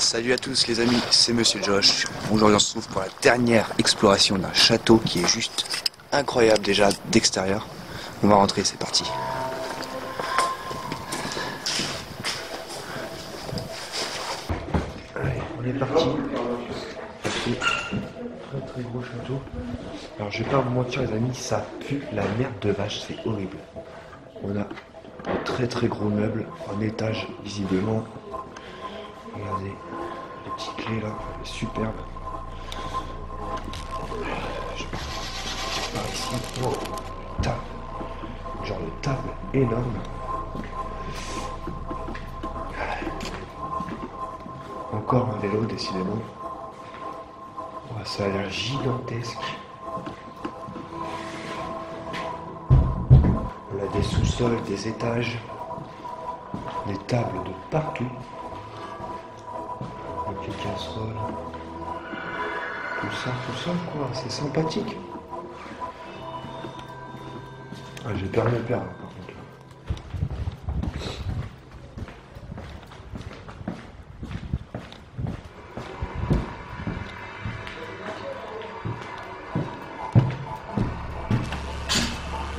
Salut à tous les amis, c'est Monsieur Josh. Aujourd'hui on se retrouve pour la dernière exploration d'un château qui est juste incroyable déjà d'extérieur. On va rentrer, c'est parti. Allez, on est parti. Très gros château. Alors je vais pas vous mentir les amis, ça pue la merde de vache, c'est horrible. On a un très gros meuble en étage visiblement. Regardez, les petites clés là, superbe. Par ici, oh, table. Genre de table énorme. Encore un vélo décidément. Oh, ça a l'air gigantesque. On a des sous-sols, des étages, des tables de partout. Des casseroles. Tout ça quoi, c'est sympathique. Ah, j'ai peur de me perdre par contre.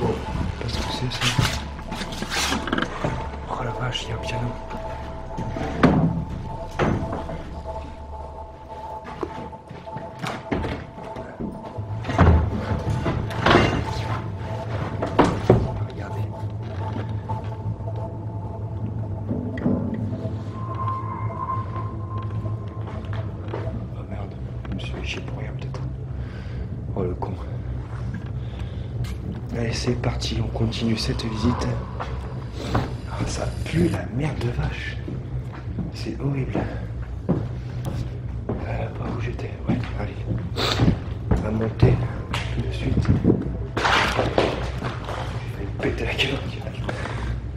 Oh, qu'est-ce que c'est ça? Oh la vache, il y a un piano. J'ai pour rien peut-être. Oh le con. Allez c'est parti, on continue cette visite. Ah, ça pue la merde de vache. C'est horrible. Pas où j'étais. Ouais, allez. On va monter tout de suite. Je vais me péter la gueule.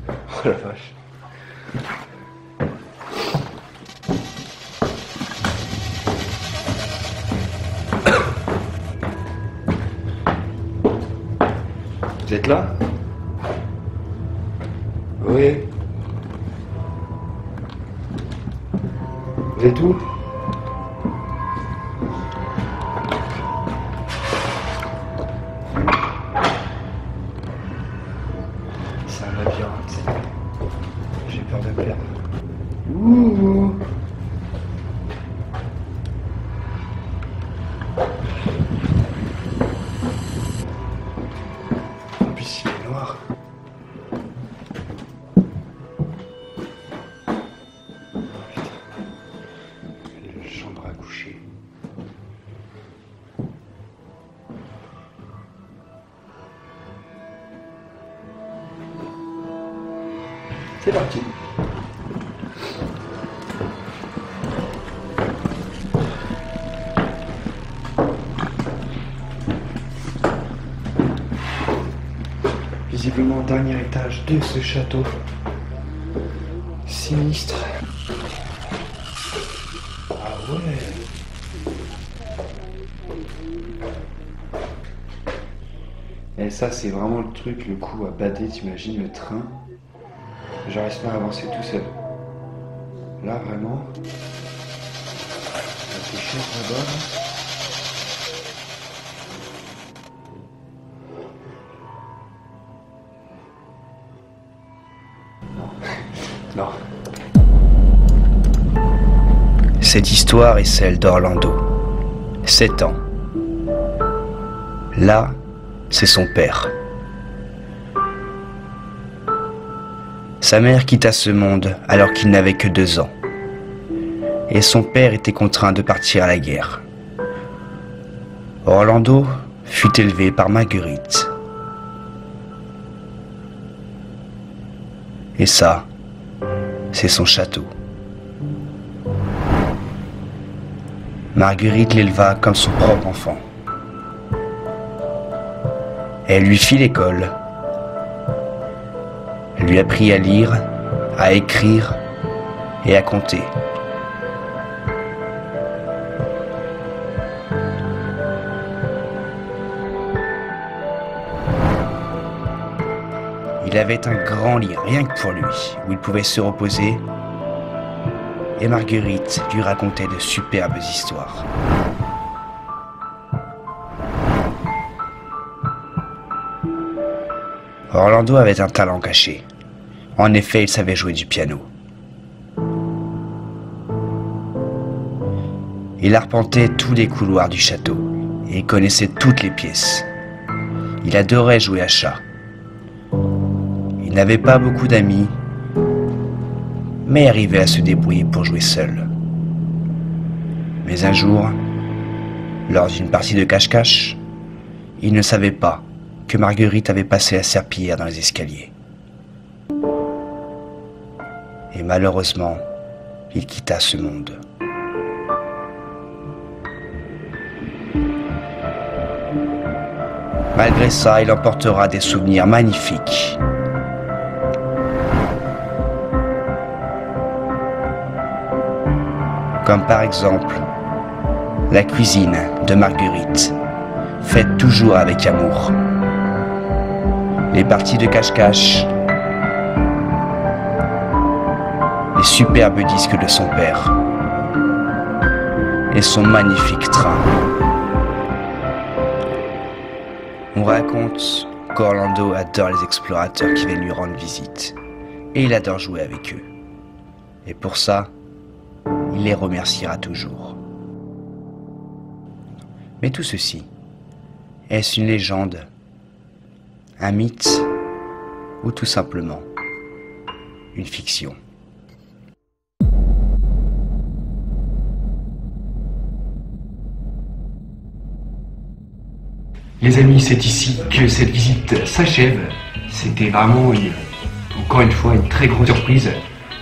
Oh la vache. Vous êtes là? Oui. Vous êtes où? C'est un labyrinthe. J'ai peur de perdre. Ouh. Il est noir. Oh, putain. Et la chambre à coucher. C'est parti. Visiblement dernier étage de ce château sinistre. Ah ouais. Et ça c'est vraiment le truc, le coup à bader, t'imagines le train. J'arrive pas à avancer tout seul. Là vraiment. C'est cher là-bas. Non. Cette histoire est celle d'Orlando. 7 ans. Là, c'est son père. Sa mère quitta ce monde alors qu'il n'avait que 2 ans. Et son père était contraint de partir à la guerre. Orlando fut élevé par Marguerite. Et ça, c'est son château. Marguerite l'éleva comme son propre enfant. Elle lui fit l'école. Elle lui apprit à lire, à écrire et à compter. Il avait un grand lit, rien que pour lui, où il pouvait se reposer et Marguerite lui racontait de superbes histoires. Orlando avait un talent caché. En effet, il savait jouer du piano. Il arpentait tous les couloirs du château et connaissait toutes les pièces. Il adorait jouer à chat. Il n'avait pas beaucoup d'amis, mais arrivait à se débrouiller pour jouer seul. Mais un jour, lors d'une partie de cache-cache, il ne savait pas que Marguerite avait passé la serpillière dans les escaliers. Et malheureusement, il quitta ce monde. Malgré ça, il emportera des souvenirs magnifiques. Comme par exemple, la cuisine de Marguerite, faite toujours avec amour. Les parties de cache-cache, les superbes disques de son père et son magnifique train. On raconte qu'Orlando adore les explorateurs qui viennent lui rendre visite et il adore jouer avec eux. Et pour ça, il les remerciera toujours. Mais tout ceci, est-ce une légende, un mythe ou tout simplement une fiction ? Les amis, c'est ici que cette visite s'achève. C'était vraiment encore une fois une très grosse surprise.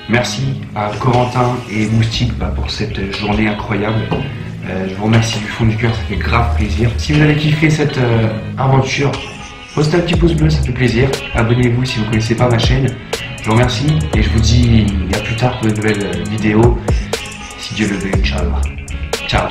Merci à Corentin et Moustique pour cette journée incroyable. Je vous remercie du fond du cœur, ça fait grave plaisir. Si vous avez kiffé cette aventure, postez un petit pouce bleu, ça fait plaisir. Abonnez-vous si vous ne connaissez pas ma chaîne. Je vous remercie et je vous dis à plus tard pour de nouvelles vidéos. Si Dieu le veut, Inch'Allah. Ciao.